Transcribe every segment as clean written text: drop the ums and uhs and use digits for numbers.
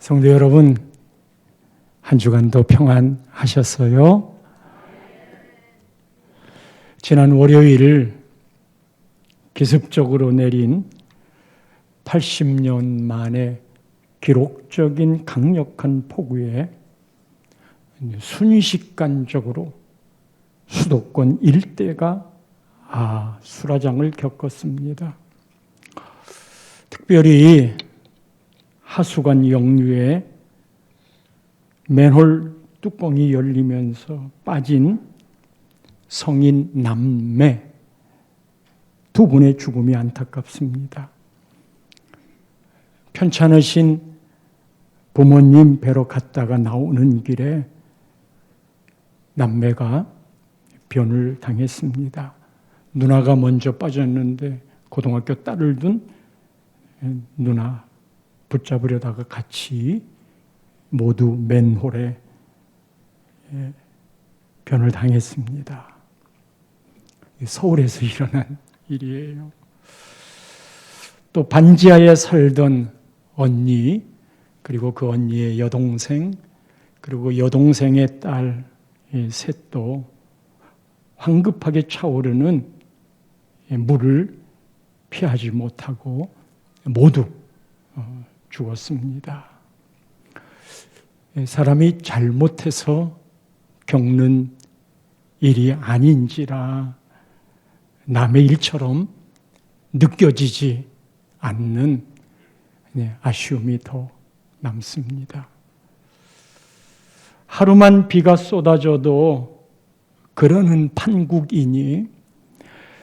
성도 여러분, 한 주간도 평안하셨어요? 지난 월요일 기습적으로 내린 80년 만에 기록적인 강력한 폭우에 순식간적으로 수도권 일대가 수라장을 겪었습니다. 특별히 하수관 역류에 맨홀 뚜껑이 열리면서 빠진 성인 남매 두 분의 죽음이 안타깝습니다. 편찮으신 부모님 뵈러 갔다가 나오는 길에 남매가 변을 당했습니다. 누나가 먼저 빠졌는데 고등학교 딸을 둔 누나 붙잡으려다가 같이 모두 맨홀에 변을 당했습니다. 서울에서 일어난 일이에요. 또 반지하에 살던 언니, 그리고 그 언니의 여동생, 그리고 여동생의 딸 셋도 황급하게 차오르는 물을 피하지 못하고 모두 죽었습니다. 사람이 잘못해서 겪는 일이 아닌지라 남의 일처럼 느껴지지 않는 아쉬움이 더 남습니다. 하루만 비가 쏟아져도 그러는 판국이니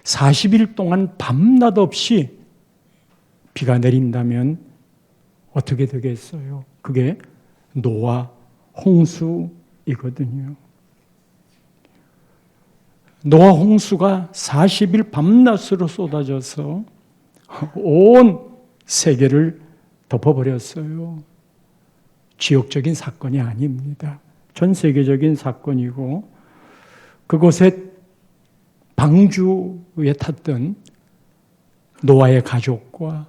40일 동안 밤낮 없이 비가 내린다면 어떻게 되겠어요? 그게 노아 홍수이거든요. 노아 홍수가 40일 밤낮으로 쏟아져서 온 세계를 덮어버렸어요. 지역적인 사건이 아닙니다. 전 세계적인 사건이고, 그곳에 방주에 탔던 노아의 가족과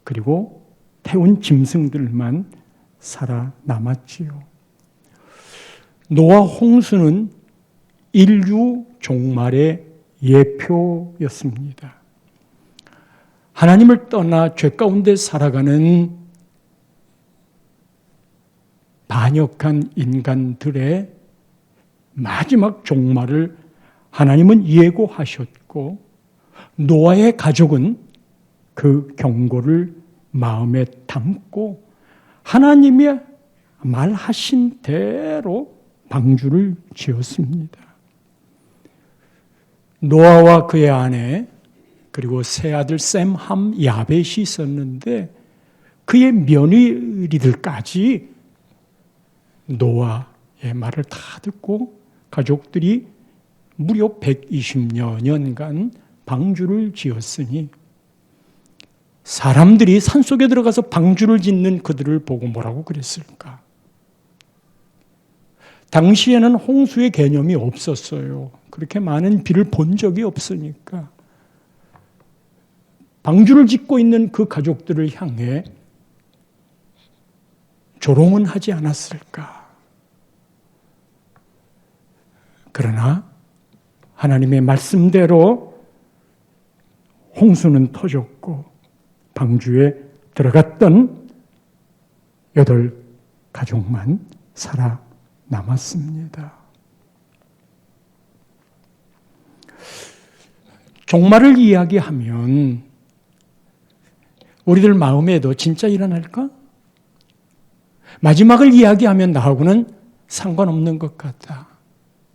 그리고 태운 짐승들만 살아남았지요. 노아 홍수는 인류 종말의 예표였습니다. 하나님을 떠나 죄 가운데 살아가는 반역한 인간들의 마지막 종말을 하나님은 예고하셨고, 노아의 가족은 그 경고를 마음에 담고 하나님이 말하신 대로 방주를 지었습니다. 노아와 그의 아내 그리고 세 아들 셈, 함, 야벳이 있었는데 그의 며느리들까지 노아의 말을 다 듣고 가족들이 무려 120여 년간 방주를 지었으니 사람들이 산속에 들어가서 방주를 짓는 그들을 보고 뭐라고 그랬을까? 당시에는 홍수의 개념이 없었어요. 그렇게 많은 비를 본 적이 없으니까. 방주를 짓고 있는 그 가족들을 향해 조롱은 하지 않았을까? 그러나 하나님의 말씀대로 홍수는 터졌고 방주에 들어갔던 8가족만 살아남았습니다. 종말을 이야기하면 우리들 마음에도 진짜 일어날까? 마지막을 이야기하면 나하고는 상관없는 것 같다.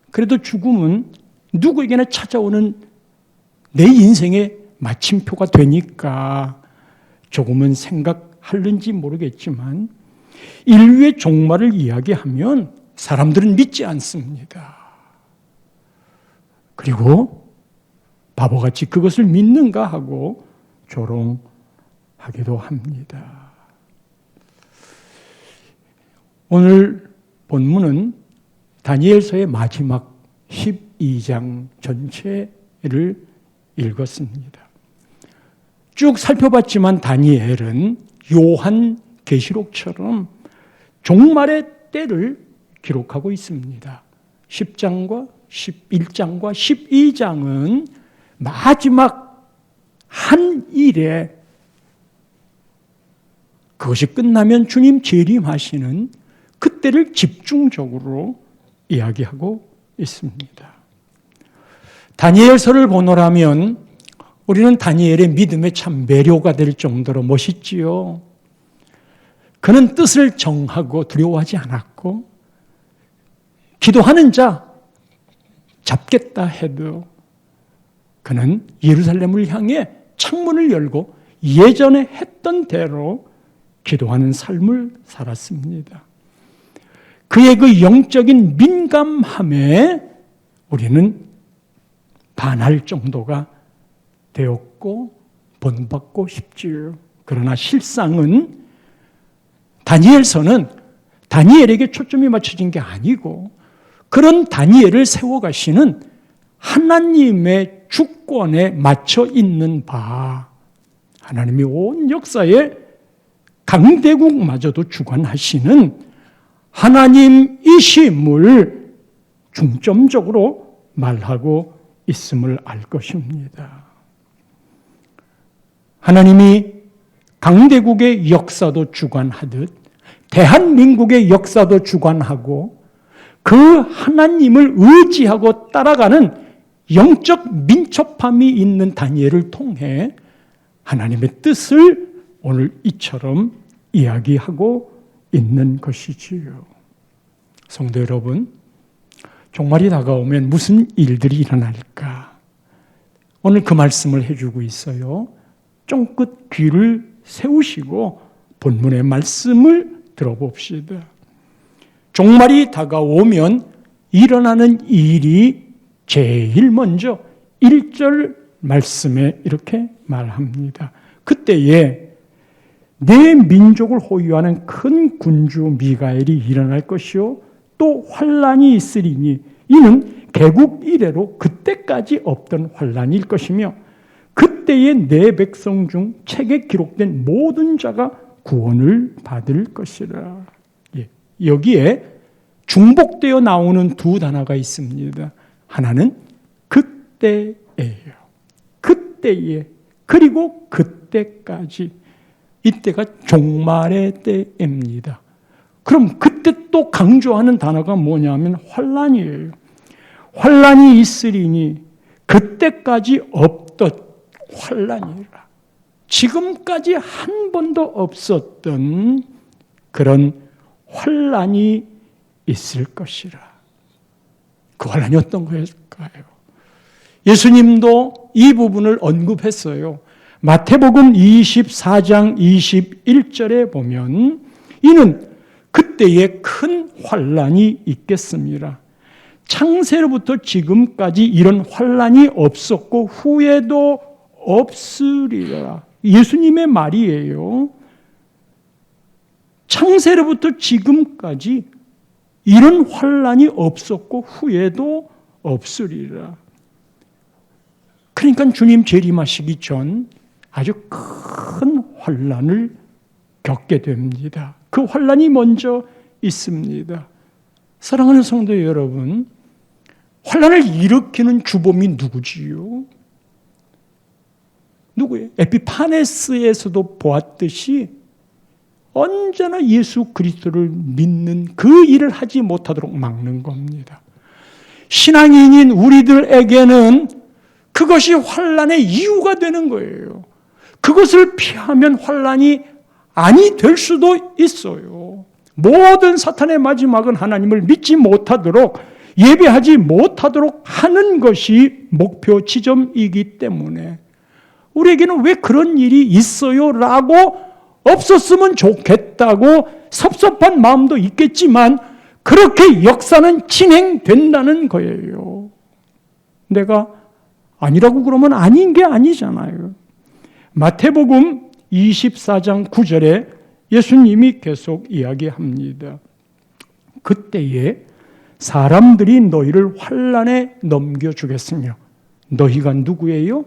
그래도 죽음은 누구에게나 찾아오는 내 인생의 마침표가 되니까 조금은 생각하는지 모르겠지만 인류의 종말을 이야기하면 사람들은 믿지 않습니다. 그리고 바보같이 그것을 믿는가 하고 조롱하기도 합니다. 오늘 본문은 다니엘서의 마지막 12장 전체를 읽었습니다. 쭉 살펴봤지만 다니엘은 요한 계시록처럼 종말의 때를 기록하고 있습니다. 10장과 11장과 12장은 마지막 한 일에 그것이 끝나면 주님 재림하시는 그때를 집중적으로 이야기하고 있습니다. 다니엘서를 보노라면 우리는 다니엘의 믿음에 참 매료가 될 정도로 멋있지요. 그는 뜻을 정하고 두려워하지 않았고 기도하는 자 잡겠다 해도 그는 예루살렘을 향해 창문을 열고 예전에 했던 대로 기도하는 삶을 살았습니다. 그의 그 영적인 민감함에 우리는 반할 정도가 되었고 본받고 싶지요. 그러나 실상은 다니엘서는 다니엘에게 초점이 맞춰진 게 아니고 그런 다니엘을 세워가시는 하나님의 주권에 맞춰 있는 바, 하나님이 온 역사에 강대국마저도 주관하시는 하나님이심을 중점적으로 말하고 있음을 알 것입니다. 하나님이 강대국의 역사도 주관하듯 대한민국의 역사도 주관하고 그 하나님을 의지하고 따라가는 영적 민첩함이 있는 다니엘을 통해 하나님의 뜻을 오늘 이처럼 이야기하고 있는 것이지요. 성도 여러분, 종말이 다가오면 무슨 일들이 일어날까? 오늘 그 말씀을 해주고 있어요. 쫑긋 귀를 세우시고 본문의 말씀을 들어봅시다. 종말이 다가오면 일어나는 일이 제일 먼저 1절 말씀에 이렇게 말합니다. 그때에 내 민족을 호위하는 큰 군주 미가엘이 일어날 것이요 또 환란이 있으리니 이는 개국 이래로 그때까지 없던 환란일 것이며 그때에 내 백성 중 책에 기록된 모든 자가 구원을 받을 것이라. 여기에 중복되어 나오는 두 단어가 있습니다. 하나는 그때예요. 그때에 그리고 그때까지. 이때가 종말의 때입니다. 그럼 그때 또 강조하는 단어가 뭐냐면 환란이에요. 환란이 있으리니 그때까지 없던 환란이라. 지금까지 한 번도 없었던 그런 환란이 있을 것이라. 그 환란이 어떤 것일까요? 예수님도 이 부분을 언급했어요. 마태복음 24장 21절에 보면 이는 그때에 큰 환란이 있겠습니다. 창세로부터 지금까지 이런 환란이 없었고 후에도 없으리라. 예수님의 말이에요. 창세로부터 지금까지 이런 환란이 없었고 후에도 없으리라. 그러니까 주님 재림하시기 전 아주 큰 환란을 겪게 됩니다. 그 환란이 먼저 있습니다. 사랑하는 성도 여러분, 환란을 일으키는 주범이 누구지요? 누구예요? 에피파네스에서도 보았듯이 언제나 예수 그리스도를 믿는 그 일을 하지 못하도록 막는 겁니다. 신앙인인 우리들에게는 그것이 환란의 이유가 되는 거예요. 그것을 피하면 환란이 아니 될 수도 있어요. 모든 사탄의 마지막은 하나님을 믿지 못하도록 예배하지 못하도록 하는 것이 목표 지점이기 때문에 우리에게는 왜 그런 일이 있어요? 라고 없었으면 좋겠다고 섭섭한 마음도 있겠지만 그렇게 역사는 진행된다는 거예요. 내가 아니라고 그러면 아닌 게 아니잖아요. 마태복음 24장 9절에 예수님이 계속 이야기합니다. 그때에 사람들이 너희를 환란에 넘겨주겠으며 너희가 누구예요?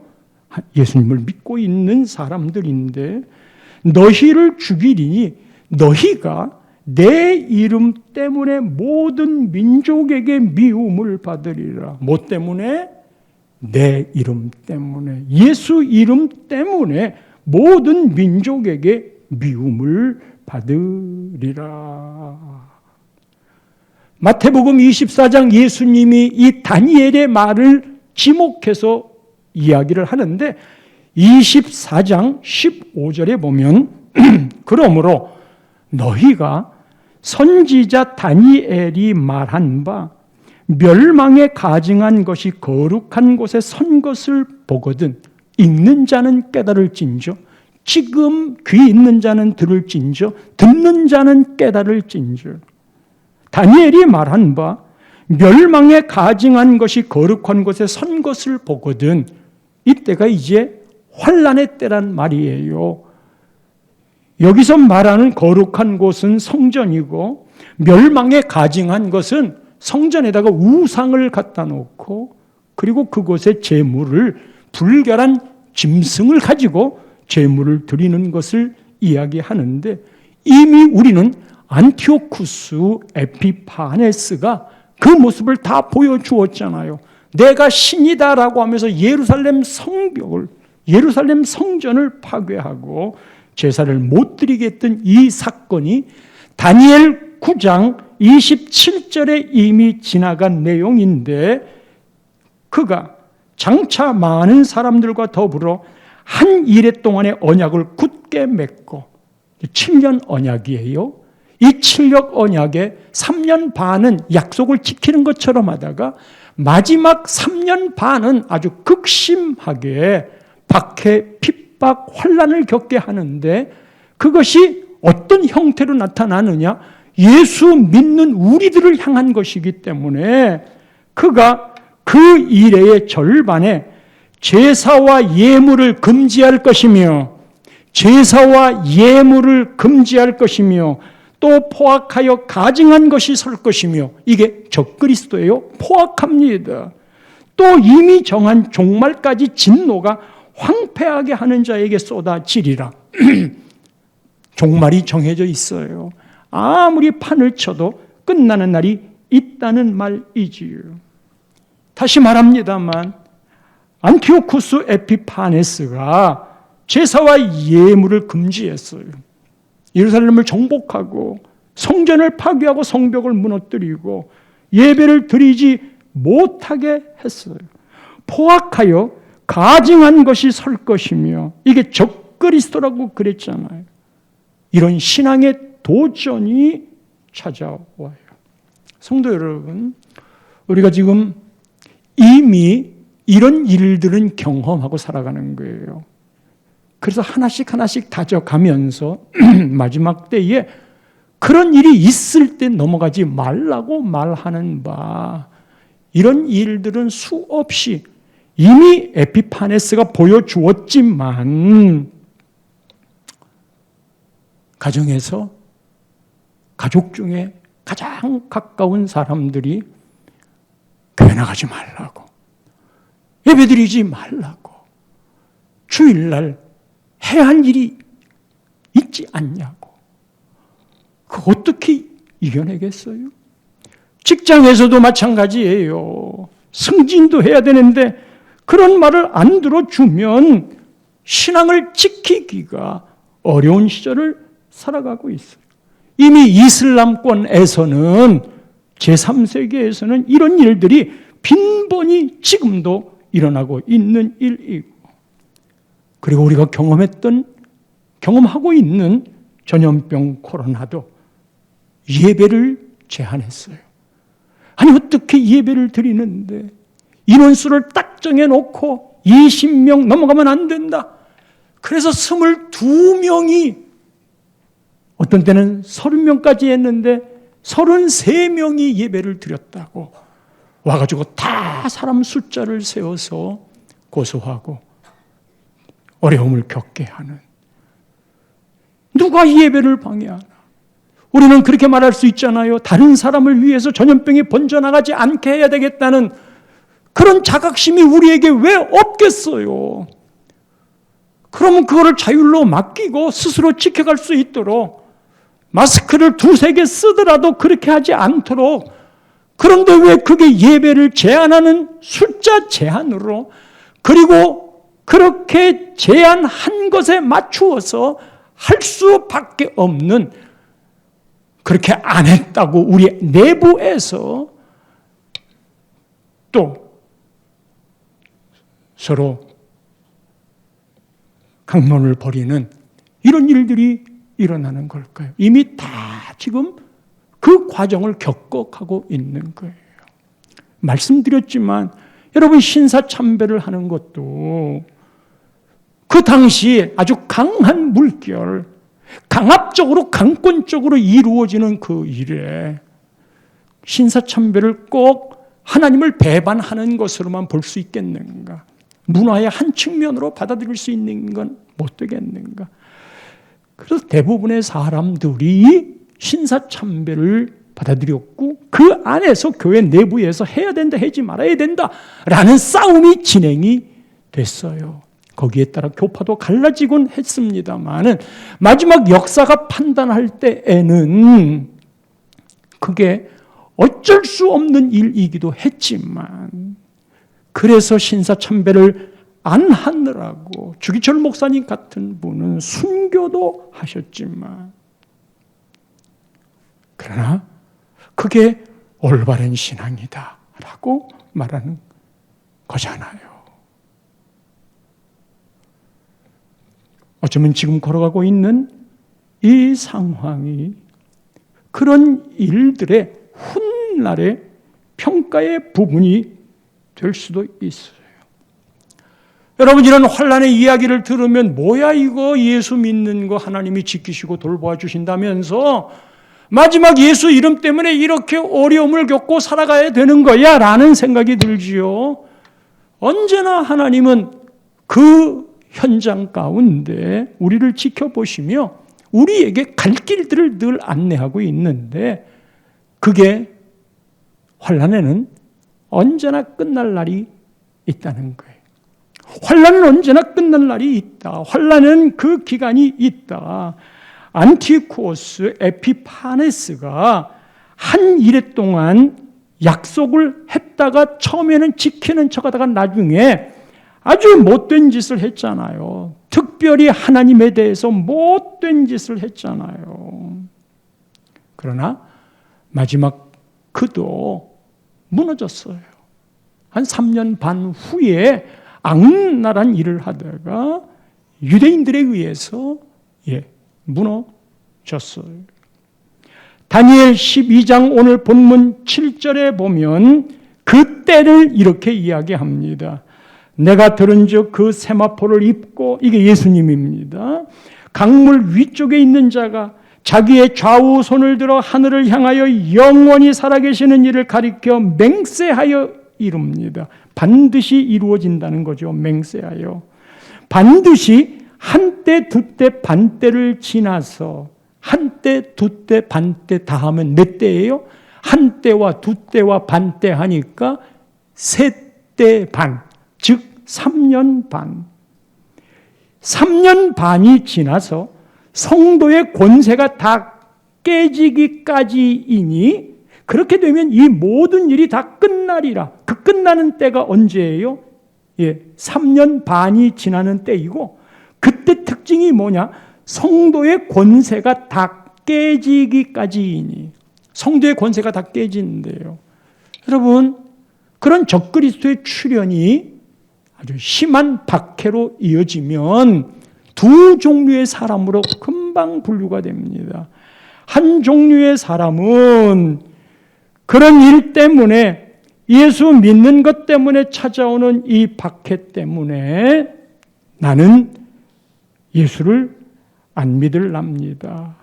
예수님을 믿고 있는 사람들인데 너희를 죽이리니 너희가 내 이름 때문에 모든 민족에게 미움을 받으리라. 뭐 때문에? 내 이름 때문에, 예수 이름 때문에 모든 민족에게 미움을 받으리라. 마태복음 24장 예수님이 이 다니엘의 말을 지목해서 이야기를 하는데 24장 15절에 보면 그러므로 너희가 선지자 다니엘이 말한 바 멸망에 가증한 것이 거룩한 곳에 선 것을 보거든 읽는 자는 깨달을진저, 지금 귀 있는 자는 들을진저, 듣는 자는 깨달을진저. 다니엘이 말한 바 멸망에 가증한 것이 거룩한 곳에 선 것을 보거든, 이때가 이제 환란의 때란 말이에요. 여기서 말하는 거룩한 곳은 성전이고 멸망에 가증한 것은 성전에다가 우상을 갖다 놓고 그리고 그곳에 제물을, 불결한 짐승을 가지고 제물을 드리는 것을 이야기하는데, 이미 우리는 안티오쿠스 에피파네스가 그 모습을 다 보여주었잖아요. 내가 신이다라고 하면서 예루살렘 성벽을, 예루살렘 성전을 파괴하고 제사를 못 드리게 했던 이 사건이 다니엘 9장 27절에 이미 지나간 내용인데, 그가 장차 많은 사람들과 더불어 한 이레 동안의 언약을 굳게 맺고, 7년 언약이에요. 이 7년 언약에 3년 반은 약속을 지키는 것처럼 하다가 마지막 3년 반은 아주 극심하게 박해, 핍박, 환란을 겪게 하는데, 그것이 어떤 형태로 나타나느냐? 예수 믿는 우리들을 향한 것이기 때문에 그가 그 이래의 절반에 제사와 예물을 금지할 것이며, 제사와 예물을 금지할 것이며, 또 포악하여 가증한 것이 설 것이며, 이게 적그리스도예요. 포악합니다. 또 이미 정한 종말까지 진노가 황폐하게 하는 자에게 쏟아지리라. 종말이 정해져 있어요. 아무리 판을 쳐도 끝나는 날이 있다는 말이지요. 다시 말합니다만 안티오쿠스 에피파네스가 제사와 예물을 금지했어요. 예루살렘을 정복하고 성전을 파괴하고 성벽을 무너뜨리고 예배를 드리지 못하게 했어요. 포악하여 가증한 것이 설 것이며, 이게 적그리스도라고 그랬잖아요. 이런 신앙의 도전이 찾아와요. 성도 여러분, 우리가 지금 이미 이런 일들은 경험하고 살아가는 거예요. 그래서 하나씩 하나씩 다져가면서 마지막 때에 그런 일이 있을 때 넘어가지 말라고 말하는 바, 이런 일들은 수없이 이미 에피파네스가 보여주었지만, 가정에서 가족 중에 가장 가까운 사람들이 교회 나가지 말라고, 예배드리지 말라고, 주일날 해야 할 일이 있지 않냐고, 그거 어떻게 이겨내겠어요? 직장에서도 마찬가지예요. 승진도 해야 되는데 그런 말을 안 들어주면 신앙을 지키기가 어려운 시절을 살아가고 있어요. 이미 이슬람권에서는, 제3세계에서는 이런 일들이 빈번히 지금도 일어나고 있는 일이고, 그리고 우리가 경험하고 있는 전염병 코로나도 예배를 제한했어요. 아니 어떻게 예배를 드리는데 인원수를 딱 정해놓고 20명 넘어가면 안 된다. 그래서 22명이, 어떤 때는 30명까지 했는데 33명이 예배를 드렸다고 와가지고 다 사람 숫자를 세워서 고소하고 어려움을 겪게 하는, 누가 예배를 방해하나? 우리는 그렇게 말할 수 있잖아요. 다른 사람을 위해서 전염병이 번져나가지 않게 해야 되겠다는 그런 자각심이 우리에게 왜 없겠어요? 그러면 그거를 자율로 맡기고 스스로 지켜갈 수 있도록 마스크를 2-3개 쓰더라도 그렇게 하지 않도록, 그런데 왜 그게 예배를 제한하는 숫자 제한으로, 그리고 그렇게 제한한 것에 맞추어서 할 수밖에 없는, 그렇게 안 했다고 우리 내부에서 또 서로 강론을 벌이는 이런 일들이 일어나는 걸까요? 이미 다 지금 그 과정을 겪어가고 있는 거예요. 말씀드렸지만 여러분, 신사참배를 하는 것도 그 당시에 아주 강한 물결, 강압적으로 강권적으로 이루어지는 그 일에 신사참배를 꼭 하나님을 배반하는 것으로만 볼 수 있겠는가? 문화의 한 측면으로 받아들일 수 있는 건 못 되겠는가? 그래서 대부분의 사람들이 신사참배를 받아들였고 그 안에서 교회 내부에서 해야 된다, 하지 말아야 된다라는 싸움이 진행이 됐어요. 거기에 따라 교파도 갈라지곤 했습니다만은 마지막 역사가 판단할 때에는 그게 어쩔 수 없는 일이기도 했지만, 그래서 신사참배를 안 하느라고 주기철 목사님 같은 분은 순교도 하셨지만, 그러나 그게 올바른 신앙이다라고 말하는 거잖아요. 어쩌면 지금 걸어가고 있는 이 상황이 그런 일들의 훗날의 평가의 부분이 될 수도 있어요. 여러분, 이런 환난의 이야기를 들으면 뭐야 이거, 예수 믿는 거 하나님이 지키시고 돌보아 주신다면서 마지막 예수 이름 때문에 이렇게 어려움을 겪고 살아가야 되는 거야 라는 생각이 들지요. 언제나 하나님은 그 현장 가운데 우리를 지켜보시며 우리에게 갈 길들을 늘 안내하고 있는데, 그게 환난에는 언제나 끝날 날이 있다는 거예요. 환난은 언제나 끝날 날이 있다. 환난은 그 기간이 있다. 안티쿠오스 에피파네스가 한 일에 동안 약속을 했다가 처음에는 지키는 척하다가 나중에 아주 못된 짓을 했잖아요. 특별히 하나님에 대해서 못된 짓을 했잖아요. 그러나 마지막 그도 무너졌어요. 한 3년 반 후에 악랄한 일을 하다가 유대인들에 의해서 무너졌어요. 다니엘 12장 오늘 본문 7절에 보면 그 때를 이렇게 이야기합니다. 내가 들은즉 그 세마포를 입고, 이게 예수님입니다. 강물 위쪽에 있는 자가 자기의 좌우 손을 들어 하늘을 향하여 영원히 살아계시는 이를 가리켜 맹세하여 이룹니다. 반드시 이루어진다는 거죠. 맹세하여. 반드시 한때, 두때, 반때를 지나서, 한때, 두때, 반때 다 하면 몇 때예요? 한때와 두때와 반때 하니까 세때 반, 즉 3년 반. 3년 반이 지나서 성도의 권세가 다 깨지기까지이니, 그렇게 되면 이 모든 일이 다 끝나리라. 그 끝나는 때가 언제예요? 3년 반이 지나는 때이고, 그때 특징이 뭐냐? 성도의 권세가 다 깨지기까지이니. 성도의 권세가 다 깨지는데요. 여러분, 그런 적그리스도의 출현이 아주 심한 박해로 이어지면 두 종류의 사람으로 금방 분류가 됩니다. 한 종류의 사람은 그런 일 때문에, 예수 믿는 것 때문에 찾아오는 이 박해 때문에 나는 예수를 안 믿을랍니다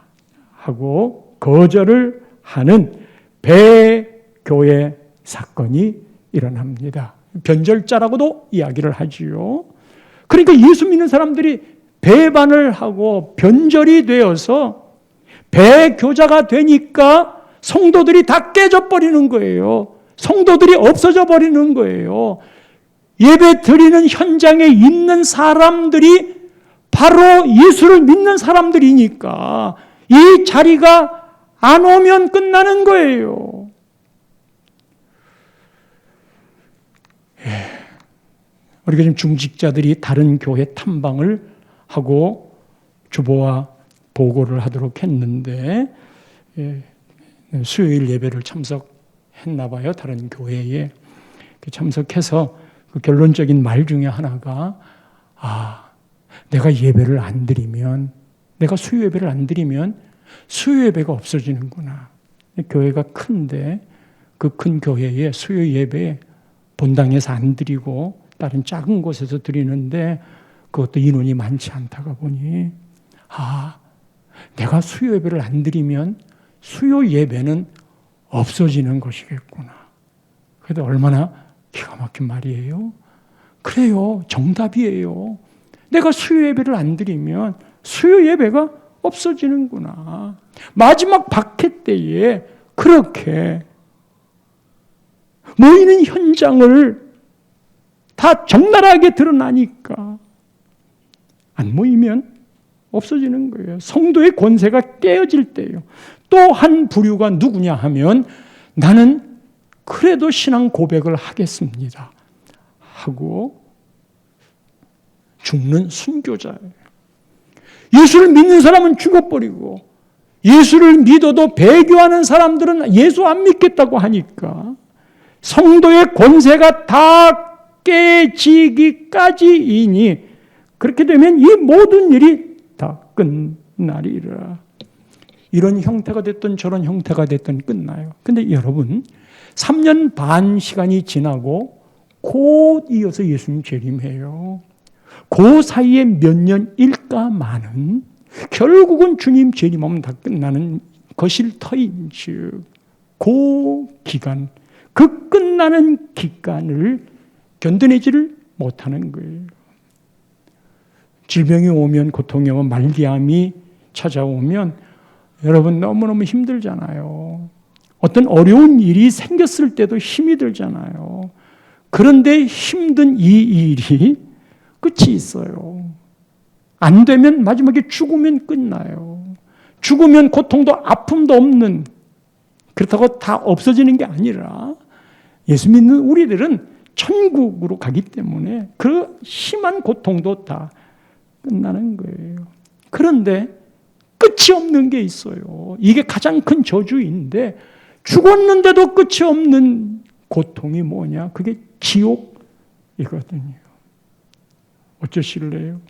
하고 거절을 하는 배교의 사건이 일어납니다. 변절자라고도 이야기를 하지요. 그러니까 예수 믿는 사람들이 배반을 하고 변절이 되어서 배교자가 되니까 성도들이 다 깨져버리는 거예요. 성도들이 없어져 버리는 거예요. 예배 드리는 현장에 있는 사람들이 바로 예수를 믿는 사람들이니까 이 자리가 안 오면 끝나는 거예요. 우리가 지금 중직자들이 다른 교회 탐방을 하고 주보와 보고를 하도록 했는데 수요일 예배를 참석했나 봐요. 다른 교회에 참석해서 그 결론적인 말 중에 하나가 내가 예배를 안 드리면, 내가 수요 예배를 안 드리면 수요 예배가 없어지는구나. 교회가 큰데 그 큰 교회에 수요 예배 본당에서 안 드리고 다른 작은 곳에서 드리는데 그것도 인원이 많지 않다가 보니 내가 수요 예배를 안 드리면 수요 예배는 없어지는 것이겠구나. 그래도 얼마나 기가 막힌 말이에요. 그래요. 정답이에요. 내가 수요 예배를 안 드리면 수요 예배가 없어지는구나. 마지막 박해 때에 그렇게 모이는 현장을 다 적나라하게 드러나니까 안 모이면 없어지는 거예요. 성도의 권세가 깨어질 때예요. 또 한 부류가 누구냐 하면 나는 그래도 신앙 고백을 하겠습니다 하고 죽는 순교자예요. 예수를 믿는 사람은 죽어버리고 예수를 믿어도 배교하는 사람들은 예수 안 믿겠다고 하니까 성도의 권세가 다 깨지기까지이니 그렇게 되면 이 모든 일이 다 끝나리라. 이런 형태가 됐든 저런 형태가 됐든 끝나요. 근데 여러분 3년 반 시간이 지나고 곧 이어서 예수님 재림해요. 그 사이에 몇 년일까마는 결국은 주님 재림하면 다 끝나는 거실터인즉 그 기간, 그 끝나는 기간을 견뎌내지를 못하는 거예요. 질병이 오면, 고통이 오면, 말기암이 찾아오면 여러분 너무너무 힘들잖아요. 어떤 어려운 일이 생겼을 때도 힘이 들잖아요. 그런데 힘든 이 일이 끝이 있어요. 안 되면 마지막에 죽으면 끝나요. 죽으면 고통도 아픔도 없는, 그렇다고 다 없어지는 게 아니라 예수 믿는 우리들은 천국으로 가기 때문에 그 심한 고통도 다 끝나는 거예요. 그런데 끝이 없는 게 있어요. 이게 가장 큰 저주인데 죽었는데도 끝이 없는 고통이 뭐냐? 그게 지옥이거든요. 어쩌실래요?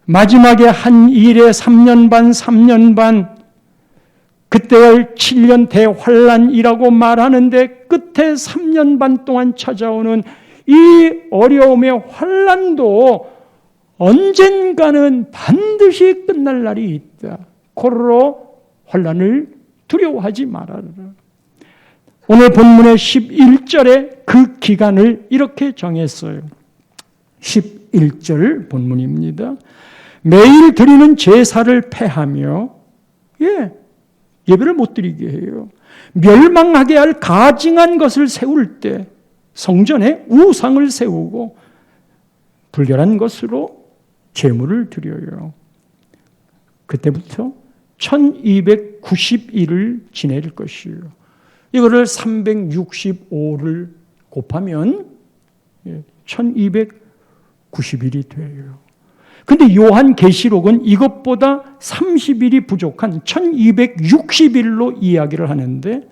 마지막에 한 일에 3년 반, 그때를 7년 대환란이라고 말하는데 끝에 3년 반 동안 찾아오는 이 어려움의 환란도 언젠가는 반드시 끝날 날이 있다. 고로 환란을 두려워하지 말아라. 오늘 본문의 11절에 그 기간을 이렇게 정했어요. 11절 본문입니다. 매일 드리는 제사를 폐하며 예배를 못 드리게 해요. 멸망하게 할 가증한 것을 세울 때 성전에 우상을 세우고 불결한 것으로 제물을 드려요. 그때부터 1290일을 지낼 것이에요. 이거를 365를 곱하면 1290일이 돼요. 근데 요한계시록은 이것보다 30일이 부족한 1260일로 이야기를 하는데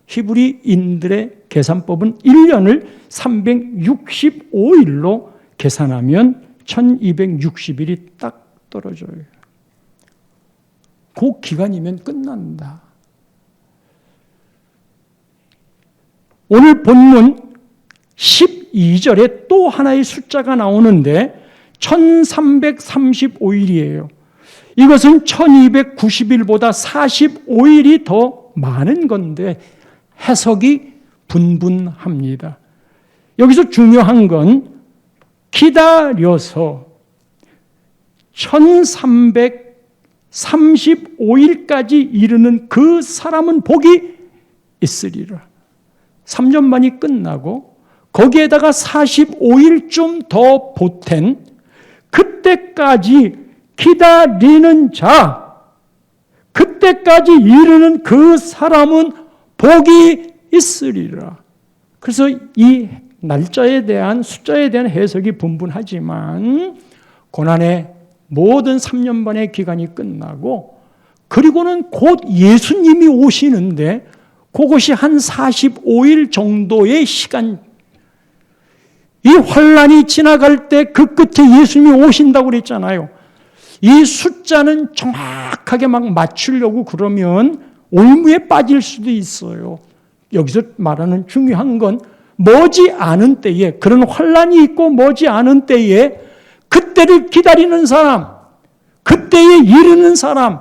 히브리인들의 계산법은 1년을 365일로 계산하면 1260일이 딱 떨어져요. 그 기간이면 끝난다. 오늘 본문 12절에 또 하나의 숫자가 나오는데 1335일이에요. 이것은 1290일보다 45일이 더 많은 건데 해석이 분분합니다. 여기서 중요한 건 기다려서 1335일까지 이르는 그 사람은 복이 있으리라. 3년 반이 끝나고 거기에다가 45일쯤 더 보탠 그때까지 기다리는 자, 그때까지 이르는 그 사람은 복이 있으리라. 그래서 이 날짜에 대한 숫자에 대한 해석이 분분하지만 고난의 모든 3년 반의 기간이 끝나고 그리고는 곧 예수님이 오시는데 그것이 한 45일 정도의 시간, 이 환란이 지나갈 때 그 끝에 예수님이 오신다고 그랬잖아요. 이 숫자는 정확하게 막 맞추려고 그러면 올무에 빠질 수도 있어요. 여기서 말하는 중요한 건 머지 않은 때에, 그런 환란이 있고 머지 않은 때에 그때를 기다리는 사람, 그때에 이르는 사람,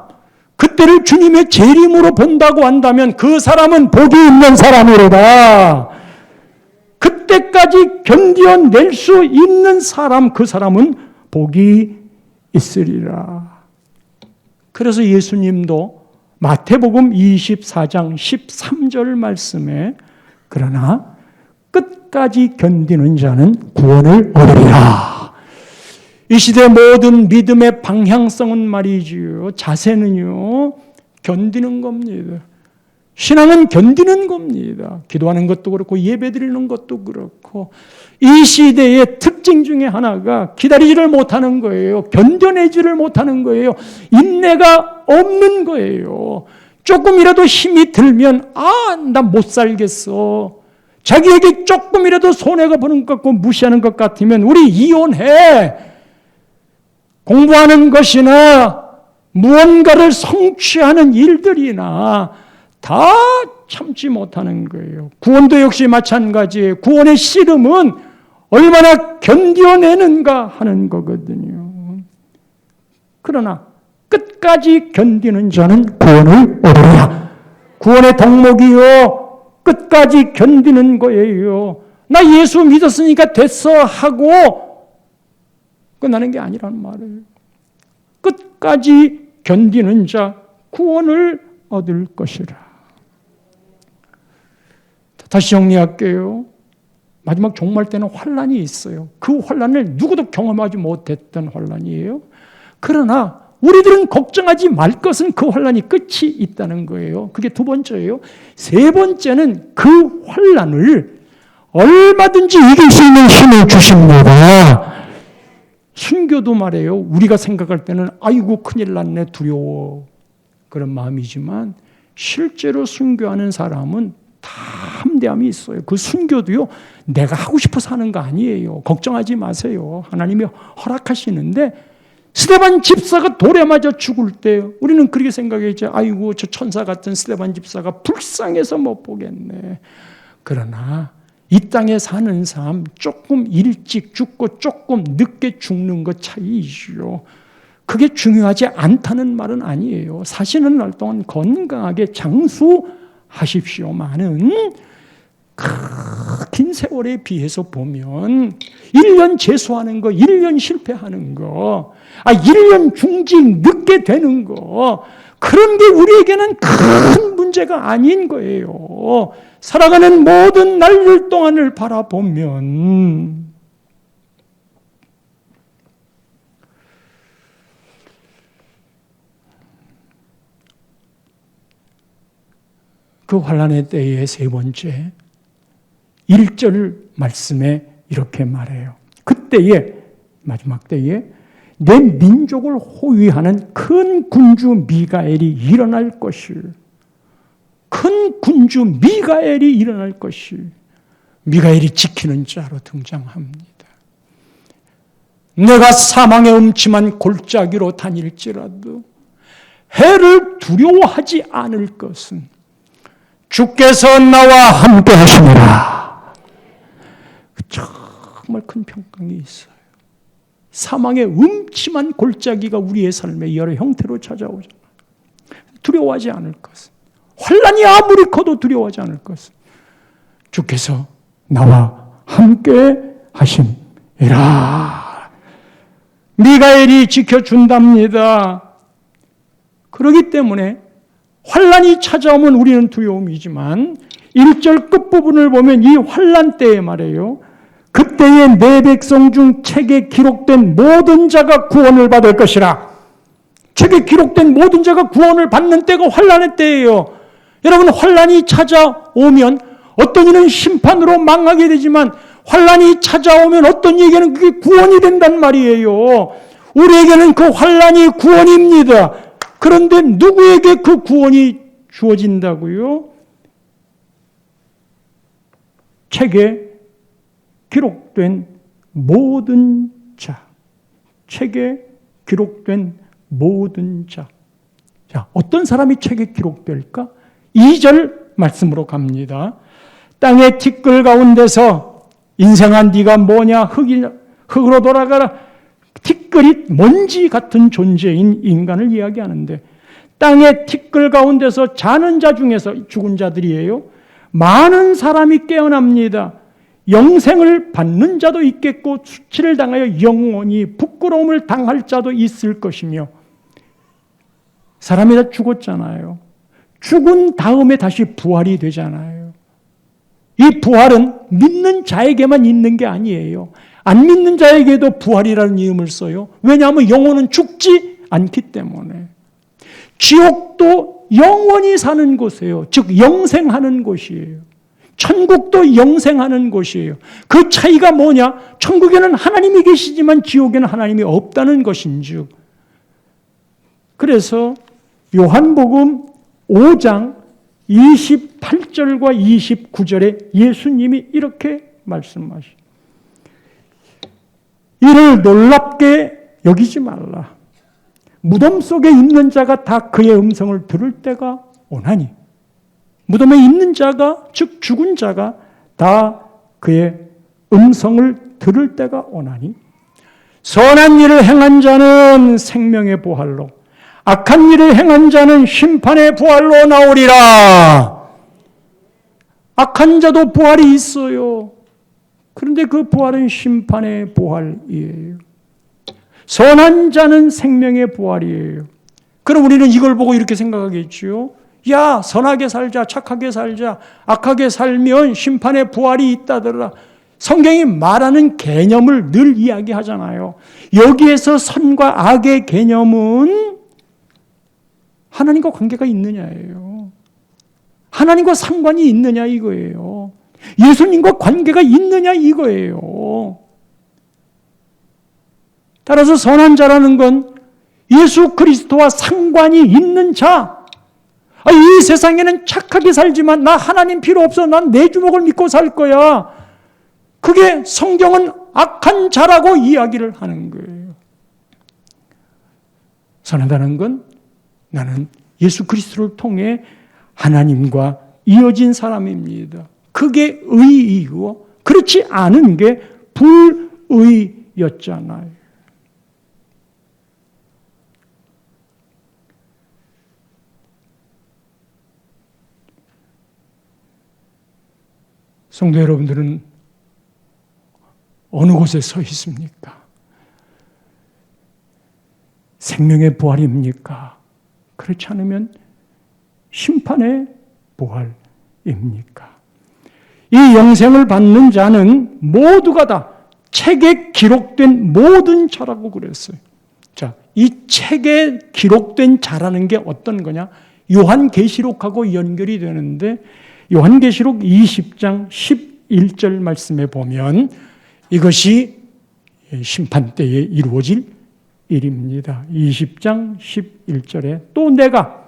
그때를 주님의 재림으로 본다고 한다면 그 사람은 복이 있는 사람이로다. 그때까지 견뎌낼 수 있는 사람, 그 사람은 복이 있으리라. 그래서 예수님도 마태복음 24장 13절 말씀에 그러나 끝까지 견디는 자는 구원을 얻으리라. 이 시대 모든 믿음의 방향성은 말이지요, 자세는요, 견디는 겁니다. 신앙은 견디는 겁니다. 기도하는 것도 그렇고 예배드리는 것도 그렇고 이 시대의 특징 중에 하나가 기다리지를 못하는 거예요. 견뎌내지를 못하는 거예요. 인내가 없는 거예요. 조금이라도 힘이 들면 나 못 살겠어. 자기에게 조금이라도 손해가 보는 것 같고 무시하는 것 같으면 우리 이혼해. 공부하는 것이나 무언가를 성취하는 일들이나 다 참지 못하는 거예요. 구원도 역시 마찬가지예요. 구원의 씨름은 얼마나 견뎌내는가 하는 거거든요. 그러나 끝까지 견디는 자는 구원을 얻으리라. 구원의 덕목이요, 끝까지 견디는 거예요. 나 예수 믿었으니까 됐어 하고 끝나는 게 아니란 말이에요. 끝까지 견디는 자 구원을 얻을 것이라. 다시 정리할게요. 마지막 종말 때는 환란이 있어요. 그 환란을 누구도 경험하지 못했던 환란이에요. 그러나 우리들은 걱정하지 말 것은 그 환란이 끝이 있다는 거예요. 그게 두 번째예요. 세 번째는 그 환란을 얼마든지 이길 수 있는 힘을 주십니다. 순교도 말해요. 우리가 생각할 때는 아이고 큰일 났네, 두려워, 그런 마음이지만 실제로 순교하는 사람은 다 함대함이 있어요. 그 순교도요, 내가 하고 싶어서 하는 거 아니에요. 걱정하지 마세요. 하나님이 허락하시는데 스데반 집사가 돌에 맞아 죽을 때 우리는 그렇게 생각했죠. 아이고 저 천사 같은 스데반 집사가 불쌍해서 못 보겠네. 그러나 이 땅에 사는 삶 조금 일찍 죽고 조금 늦게 죽는 것 차이이죠. 그게 중요하지 않다는 말은 아니에요. 사시는 날 동안 건강하게 장수하십시오만은 긴 세월에 비해서 보면 1년 재수하는 거, 1년 실패하는 거, 1년 중직 늦게 되는 거, 그런 게 우리에게는 큰 문제가 아닌 거예요. 살아가는 모든 날들 동안을 바라보면 그 환란의 때의 세 번째 1절 말씀에 이렇게 말해요. 그때에, 마지막 때에 내 민족을 호위하는 큰 군주 미가엘이 일어날 것이, 큰 군주 미가엘이 일어날 것이, 미가엘이 지키는 자로 등장합니다. 내가 사망의 음침한 골짜기로 다닐지라도 해를 두려워하지 않을 것은 주께서 나와 함께 하시니라. 정말 큰 평강이 있어요. 사망의 음침한 골짜기가 우리의 삶의 여러 형태로 찾아오잖아요. 두려워하지 않을 것은, 환란이 아무리 커도 두려워하지 않을 것은 주께서 나와 함께 하심이라. 미가엘이 지켜준답니다. 그렇기 때문에 환란이 찾아오면 우리는 두려움이지만 1절 끝부분을 보면 이 환란 때에 말해요. 그때에 내 백성 중 책에 기록된 모든 자가 구원을 받을 것이라. 책에 기록된 모든 자가 구원을 받는 때가 환난의 때예요. 여러분, 환난이 찾아오면 어떤 이는 심판으로 망하게 되지만 환난이 찾아오면 어떤 이에게는 그게 구원이 된단 말이에요. 우리에게는 그 환난이 구원입니다. 그런데 누구에게 그 구원이 주어진다고요? 책에 기록된 모든 자. 책에 기록된 모든 자. 자, 어떤 사람이 책에 기록될까? 2절 말씀으로 갑니다. 땅의 티끌 가운데서 인생아 네가 뭐냐? 흙으로 돌아가라. 티끌이 먼지 같은 존재인 인간을 이야기하는데 땅의 티끌 가운데서 자는 자 중에서 죽은 자들이에요. 많은 사람이 깨어납니다. 영생을 받는 자도 있겠고 수치를 당하여 영원히 부끄러움을 당할 자도 있을 것이며 사람이 다 죽었잖아요. 죽은 다음에 다시 부활이 되잖아요. 이 부활은 믿는 자에게만 있는 게 아니에요. 안 믿는 자에게도 부활이라는 이름을 써요. 왜냐하면 영혼은 죽지 않기 때문에. 지옥도 영원히 사는 곳이에요. 즉 영생하는 곳이에요. 천국도 영생하는 곳이에요. 그 차이가 뭐냐? 천국에는 하나님이 계시지만 지옥에는 하나님이 없다는 것인즉. 그래서 요한복음 5장 28절과 29절에 예수님이 이렇게 말씀하시죠. 이를 놀랍게 여기지 말라. 무덤 속에 있는 자가 다 그의 음성을 들을 때가 오나니. 무덤에 있는 자가, 즉 죽은 자가 다 그의 음성을 들을 때가 오나니. 선한 일을 행한 자는 생명의 부활로, 악한 일을 행한 자는 심판의 부활로 나오리라. 악한 자도 부활이 있어요. 그런데 그 부활은 심판의 부활이에요. 선한 자는 생명의 부활이에요. 그럼 우리는 이걸 보고 이렇게 생각하겠죠. 야, 선하게 살자, 착하게 살자, 악하게 살면 심판의 부활이 있다더라. 성경이 말하는 개념을 늘 이야기하잖아요. 여기에서 선과 악의 개념은 하나님과 관계가 있느냐예요. 하나님과 상관이 있느냐 이거예요. 예수님과 관계가 있느냐 이거예요. 따라서 선한 자라는 건 예수 그리스도와 상관이 있는 자. 이 세상에는 착하게 살지만 나 하나님 필요 없어. 난 내 주먹을 믿고 살 거야. 그게 성경은 악한 자라고 이야기를 하는 거예요. 선하다는 건 나는 예수 그리스도를 통해 하나님과 이어진 사람입니다. 그게 의이고 그렇지 않은 게 불의였잖아요. 성도 여러분들은 어느 곳에 서 있습니까? 생명의 부활입니까? 그렇지 않으면 심판의 부활입니까? 이 영생을 받는 자는 모두가 다 책에 기록된 모든 자라고 그랬어요. 자, 이 책에 기록된 자라는 게 어떤 거냐? 요한계시록하고 연결이 되는데 요한계시록 20장 11절 말씀에 보면 이것이 심판 때에 이루어질 일입니다. 20장 11절에 또 내가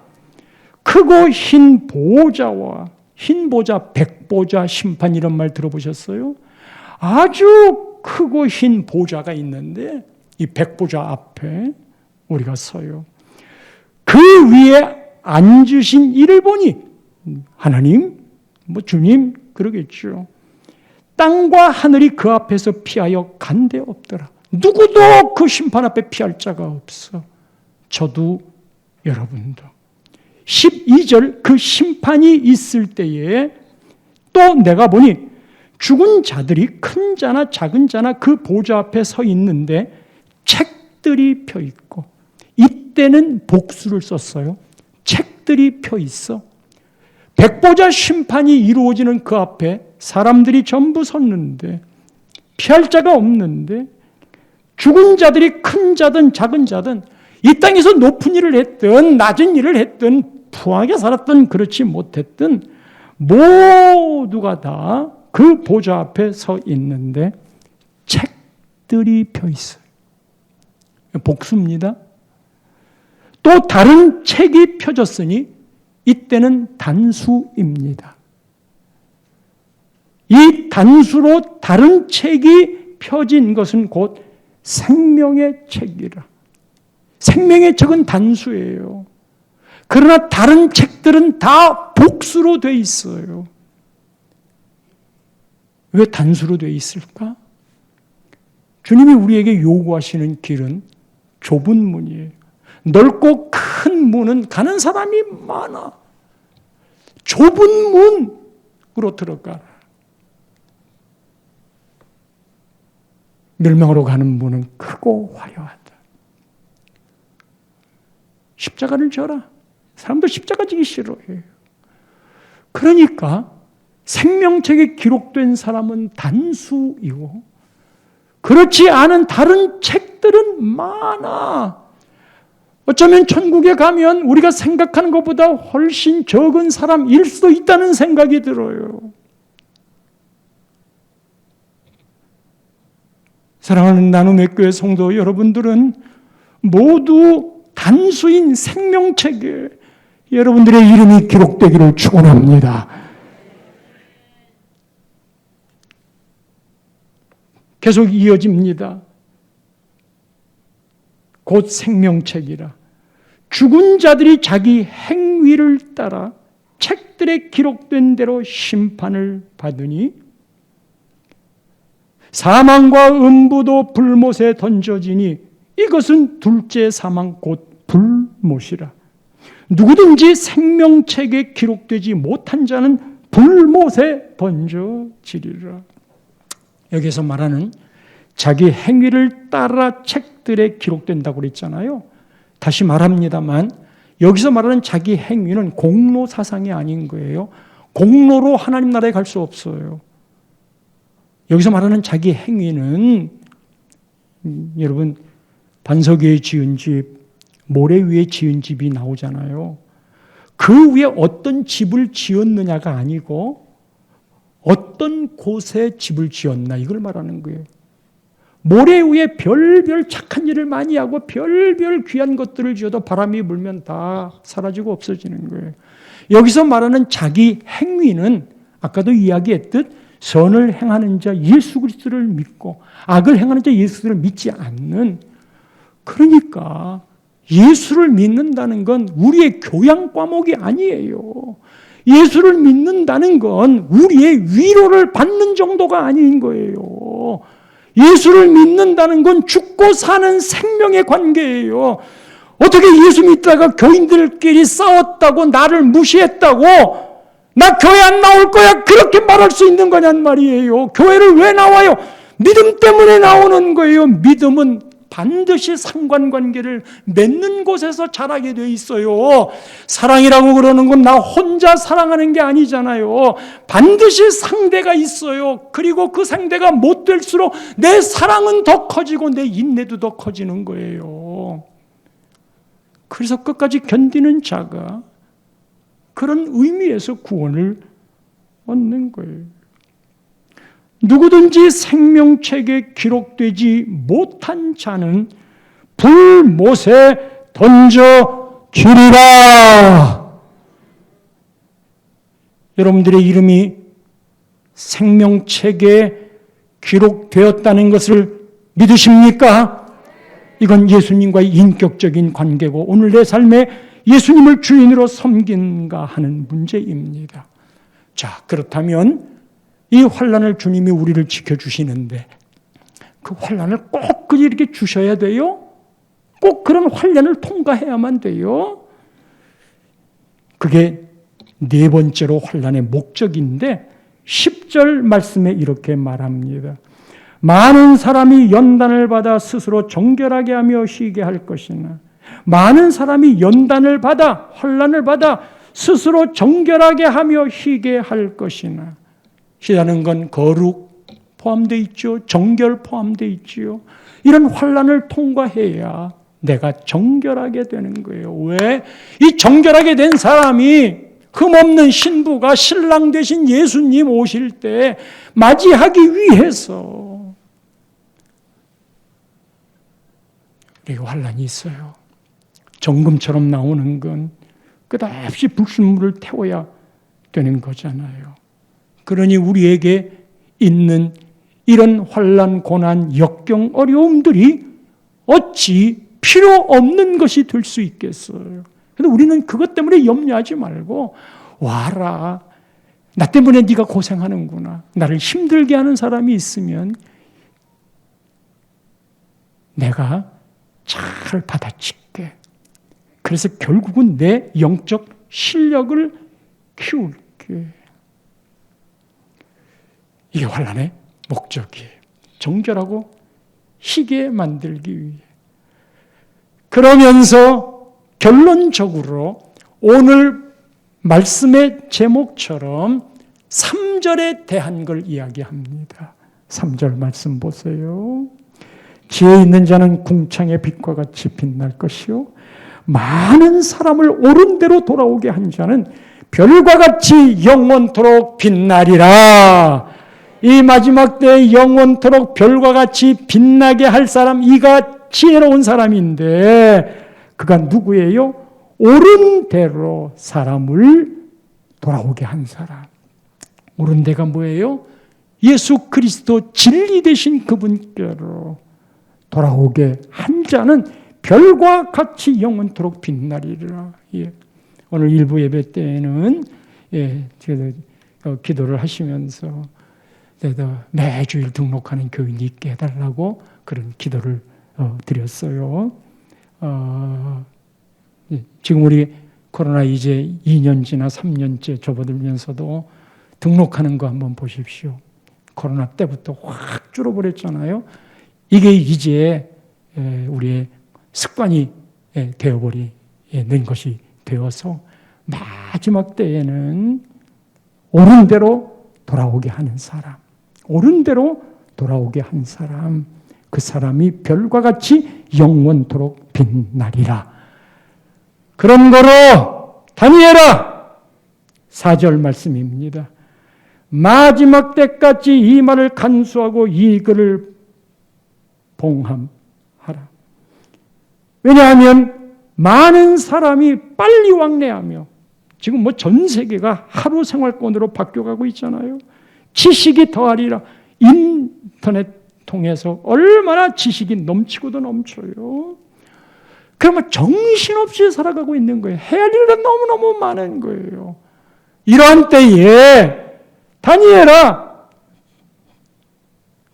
크고 흰 보좌와 흰 보좌, 백보좌, 심판 이런 말 들어보셨어요? 아주 크고 흰 보좌가 있는데 이 백보좌 앞에 우리가 서요. 그 위에 앉으신 이를 보니 하나님, 주님 그러겠죠. 땅과 하늘이 그 앞에서 피하여 간데 없더라. 누구도 그 심판 앞에 피할 자가 없어. 저도 여러분도. 12절 그 심판이 있을 때에 또 내가 보니 죽은 자들이 큰 자나 작은 자나 그 보좌 앞에 서 있는데 책들이 펴 있고 이때는 복수를 썼어요. 책들이 펴 있어. 백보자 심판이 이루어지는 그 앞에 사람들이 전부 섰는데 피할 자가 없는데 죽은 자들이 큰 자든 작은 자든 이 땅에서 높은 일을 했든 낮은 일을 했든 부하게 살았든 그렇지 못했든 모두가 다 그 보좌 앞에 서 있는데 책들이 펴 있어요. 복수입니다. 또 다른 책이 펴졌으니 이때는 단수입니다. 이 단수로 다른 책이 펴진 것은 곧 생명의 책이라. 생명의 책은 단수예요. 그러나 다른 책들은 다 복수로 돼 있어요. 왜 단수로 돼 있을까? 주님이 우리에게 요구하시는 길은 좁은 문이에요. 넓고 큰 문은 가는 사람이 많아. 좁은 문으로 들어가라. 멸망으로 가는 문은 크고 화려하다. 십자가를 져라. 사람도 십자가 지기 싫어해요. 그러니까 생명책에 기록된 사람은 단수이고 그렇지 않은 다른 책들은 많아. 어쩌면 천국에 가면 우리가 생각하는 것보다 훨씬 적은 사람일 수도 있다는 생각이 들어요. 사랑하는 나눔의 교회 성도 여러분들은 모두 단수인 생명책에 여러분들의 이름이 기록되기를 축원합니다. 계속 이어집니다. 곧 생명책이라. 죽은 자들이 자기 행위를 따라 책들에 기록된 대로 심판을 받으니 사망과 음부도 불못에 던져지니 이것은 둘째 사망 곧 불못이라. 누구든지 생명책에 기록되지 못한 자는 불못에 던져지리라. 여기서 말하는 자기 행위를 따라 책들에 기록된다고 그랬잖아요. 다시 말합니다만 여기서 말하는 자기 행위는 공로 사상이 아닌 거예요. 공로로 하나님 나라에 갈 수 없어요. 여기서 말하는 자기 행위는 여러분 반석 위에 지은 집, 모래 위에 지은 집이 나오잖아요. 그 위에 어떤 집을 지었느냐가 아니고 어떤 곳에 집을 지었나 이걸 말하는 거예요. 모래 위에 별별 착한 일을 많이 하고 별별 귀한 것들을 지어도 바람이 불면 다 사라지고 없어지는 거예요. 여기서 말하는 자기 행위는 아까도 이야기했듯 선을 행하는 자 예수 그리스도를 믿고 악을 행하는 자 예수 그리스도를 믿지 않는, 그러니까 예수를 믿는다는 건 우리의 교양 과목이 아니에요. 예수를 믿는다는 건 우리의 위로를 받는 정도가 아닌 거예요. 예수를 믿는다는 건 죽고 사는 생명의 관계예요. 어떻게 예수 믿다가 교인들끼리 싸웠다고 나를 무시했다고 나 교회 안 나올 거야 그렇게 말할 수 있는 거냔 말이에요. 교회를 왜 나와요? 믿음 때문에 나오는 거예요. 믿음은 반드시 상관관계를 맺는 곳에서 자라게 돼 있어요. 사랑이라고 그러는 건 나 혼자 사랑하는 게 아니잖아요. 반드시 상대가 있어요. 그리고 그 상대가 못 될수록 내 사랑은 더 커지고 내 인내도 더 커지는 거예요. 그래서 끝까지 견디는 자가 그런 의미에서 구원을 얻는 거예요. 누구든지 생명책에 기록되지 못한 자는 불못에 던져지리라. 여러분들의 이름이 생명책에 기록되었다는 것을 믿으십니까? 이건 예수님과의 인격적인 관계고 오늘 내 삶에 예수님을 주인으로 섬긴가 하는 문제입니다. 자, 그렇다면 이 환난을 주님이 우리를 지켜주시는데 그 환난을 꼭 이렇게 주셔야 돼요? 꼭 그런 환난을 통과해야만 돼요? 그게 네 번째로 환난의 목적인데 10절 말씀에 이렇게 말합니다. 많은 사람이 연단을 받아 스스로 정결하게 하며 쉬게 할 것이나 많은 사람이 연단을 받아 환난을 받아 스스로 정결하게 하며 쉬게 할 것이나, 쉬다는 건 거룩 포함되어 있죠. 정결 포함되어 있죠. 이런 환난을 통과해야 내가 정결하게 되는 거예요. 왜? 이 정결하게 된 사람이 흠없는 신부가 신랑 되신 예수님 오실 때 맞이하기 위해서 우리 환난이 있어요. 정금처럼 나오는 건 끝없이 불순물을 태워야 되는 거잖아요. 그러니 우리에게 있는 이런 환난, 고난, 역경, 어려움들이 어찌 필요 없는 것이 될 수 있겠어요. 그런데 우리는 그것 때문에 염려하지 말고 와라. 나 때문에 네가 고생하는구나. 나를 힘들게 하는 사람이 있으면 내가 잘 받아칠게. 그래서 결국은 내 영적 실력을 키울게. 이게 환난의 목적이에요. 정결하고 희게 만들기 위해. 그러면서 결론적으로 오늘 말씀의 제목처럼 3절에 대한 걸 이야기합니다. 3절 말씀 보세요. 지혜 있는 자는 궁창의 빛과 같이 빛날 것이요 많은 사람을 옳은 대로 돌아오게 한 자는 별과 같이 영원토록 빛나리라. 이 마지막 때에 영원토록 별과 같이 빛나게 할 사람, 이가 지혜로운 사람인데 그가 누구예요? 옳은 대로 사람을 돌아오게 한 사람. 옳은 데가 뭐예요? 예수 그리스도 진리 되신 그분께로 돌아오게 한 자는 별과 같이 영원토록 빛나리라. 예. 오늘 일부 예배 때에는 기도를 하시면서 매주일 등록하는 교인이 있게 해달라고 그런 기도를 드렸어요. 지금 우리 코로나 이제 2년 지나 3년째 접어들면서도 등록하는 거 한번 보십시오. 코로나 때부터 확 줄어버렸잖아요. 이게 이제 우리의 습관이 되어버리는 것이 되어서 마지막 때에는 옳은 대로 돌아오게 하는 사람, 옳은 대로 돌아오게 한 사람, 그 사람이 별과 같이 영원토록 빛나리라. 그런 거로 다니엘아 4절 말씀입니다. 마지막 때까지 이 말을 간수하고 이 글을 봉함하라. 왜냐하면 많은 사람이 빨리 왕래하며 지금 뭐 전 세계가 하루 생활권으로 바뀌어가고 있잖아요. 지식이 더하리라. 인터넷 통해서 얼마나 지식이 넘치고도 넘쳐요. 그러면 정신없이 살아가고 있는 거예요. 해야 할 일은 너무너무 많은 거예요. 이러한 때에 다니엘아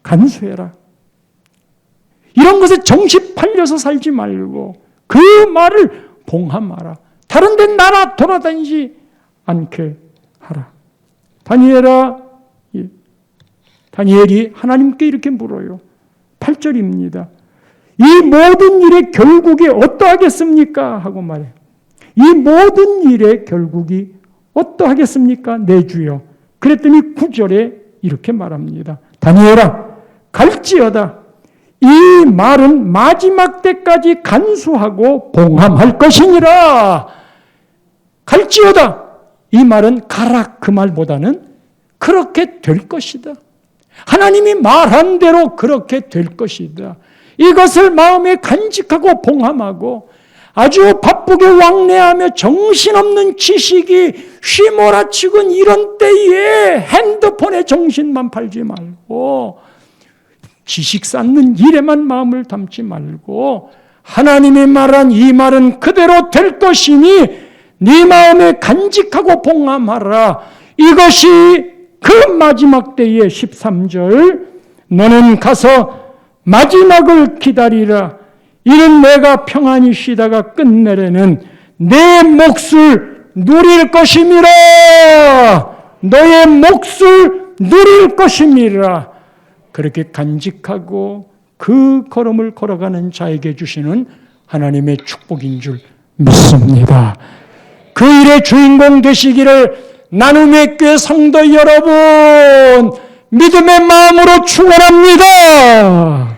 간수해라. 이런 것에 정신 팔려서 살지 말고 그 말을 봉함하라. 다른 데 나라 돌아다니지 않게 하라. 다니엘이 하나님께 이렇게 물어요. 8절입니다. 이 모든 일의 결국이 어떠하겠습니까? 하고 말해요. 이 모든 일의 결국이 어떠하겠습니까? 내 주여. 그랬더니 9절에 이렇게 말합니다. 다니엘아 갈지어다. 이 말은 마지막 때까지 간수하고 봉함할 것이니라. 갈지어다. 이 말은 가라 그 말보다는 그렇게 될 것이다. 하나님이 말한 대로 그렇게 될 것이다. 이것을 마음에 간직하고 봉함하고 아주 바쁘게 왕래하며 정신없는 지식이 휘몰아치고 이런 때에 핸드폰에 정신만 팔지 말고 지식 쌓는 일에만 마음을 담지 말고 하나님이 말한 이 말은 그대로 될 것이니 네 마음에 간직하고 봉함하라. 이것이 그 마지막 때의 13절 너는 가서 마지막을 기다리라. 이는 내가 평안히 쉬다가 끝내려는 내 몫을 누릴 것임이라. 너의 몫을 누릴 것임이라. 그렇게 간직하고 그 걸음을 걸어가는 자에게 주시는 하나님의 축복인 줄 믿습니다. 그 일의 주인공 되시기를 나눔의 교회 성도 여러분 믿음의 마음으로 축원합니다.